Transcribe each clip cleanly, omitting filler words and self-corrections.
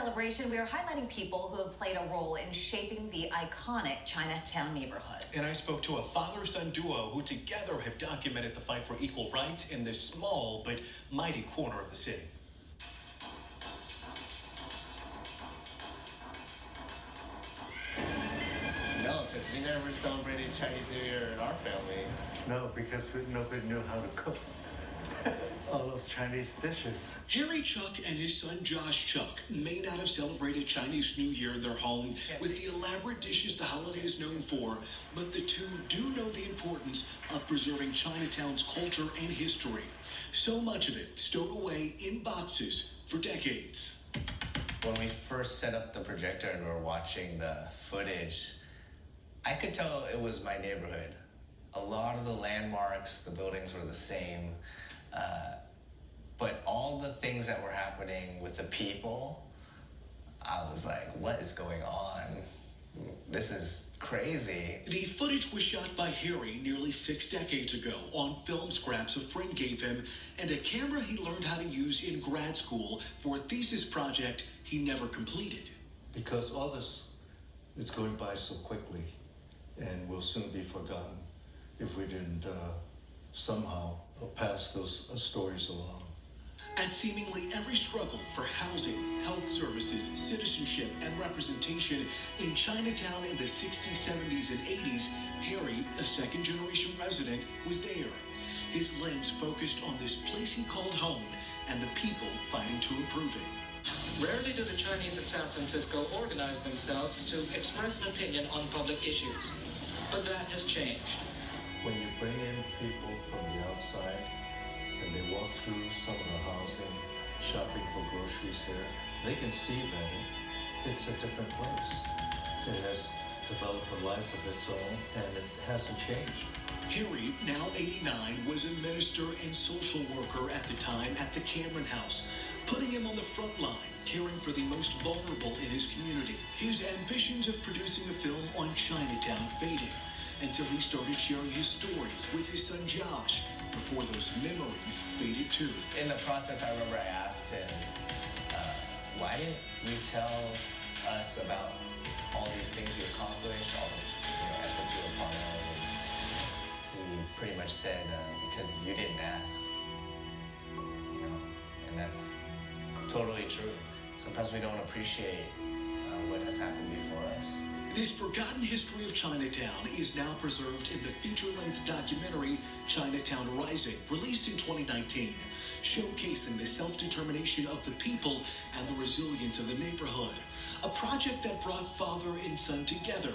celebration, we are highlighting people who have played a role in shaping the iconic Chinatown neighborhood. And I spoke to a father-son duo who together have documented the fight for equal rights in this small but mighty corner of the city. No, because we never celebrated Chinese New Year in our family. No, because nobody knew how to cook all those Chinese dishes. Harry Chuck and his son Josh Chuck may not have celebrated Chinese New Year in their home with the elaborate dishes the holiday is known for, but the two do know the importance of preserving Chinatown's culture and history. So much of it stowed away in boxes for decades. When we first set up the projector and we were watching the footage, I could tell it was my neighborhood. A lot of the landmarks, the buildings were the same, but all the things that were happening with the people, I was like, what is going on? This is crazy. The footage was shot by Harry nearly 6 decades ago on film scraps a friend gave him and a camera he learned how to use in grad school for a thesis project he never completed. Because all this is going by so quickly and will soon be forgotten if we didn't somehow pass those stories along. At seemingly every struggle for housing, health services, citizenship, and representation in Chinatown in the 60s, 70s, and 80s, Harry, a second-generation resident, was there. His lens focused on this place he called home and the people fighting to improve it. Rarely do the Chinese in San Francisco organize themselves to express an opinion on public issues. But that has changed. When you bring in people from the outside and they walk through some of the housing, shopping for groceries here, they can see that it's a different place. It has developed a life of its own and it hasn't changed. Harry, now 89, was a minister and social worker at the time at the Cameron House, putting him on the front line, caring for the most vulnerable in his community. His ambitions of producing a film on Chinatown faded until he started sharing his stories with his son Josh before those memories faded too. In the process, I remember I asked him, why didn't you tell us about all these things you accomplished, all the efforts you were part of? And he pretty much said, because you didn't ask. And that's totally true. Sometimes we don't appreciate what has happened before us. This forgotten history of Chinatown is now preserved in the feature-length documentary Chinatown Rising, released in 2019, showcasing the self-determination of the people and the resilience of the neighborhood. A project that brought father and son together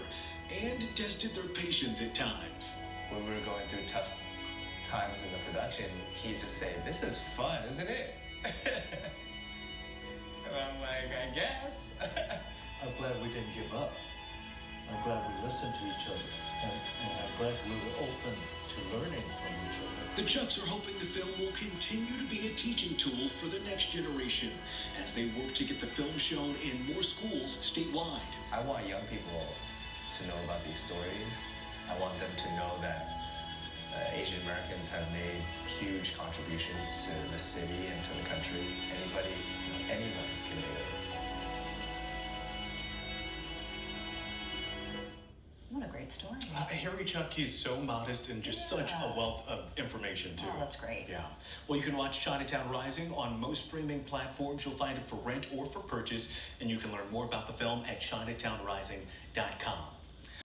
and tested their patience at times. When we were going through tough times in the production, he'd just say, "This is fun, isn't it?" And I'm like, I guess. I'm glad we didn't give up. I'm glad we listened to each other, and I'm glad we were open to learning from each other. The Chucks are hoping the film will continue to be a teaching tool for the next generation as they work to get the film shown in more schools statewide. I want young people to know about these stories. I want them to know that Asian Americans have made huge contributions to the city and to the country. Anyone can do it. What a great story. Harry Chuck is so modest and just such a wealth of information, too. Oh, that's great. Yeah. Well, you can watch Chinatown Rising on most streaming platforms. You'll find it for rent or for purchase, and you can learn more about the film at ChinatownRising.com.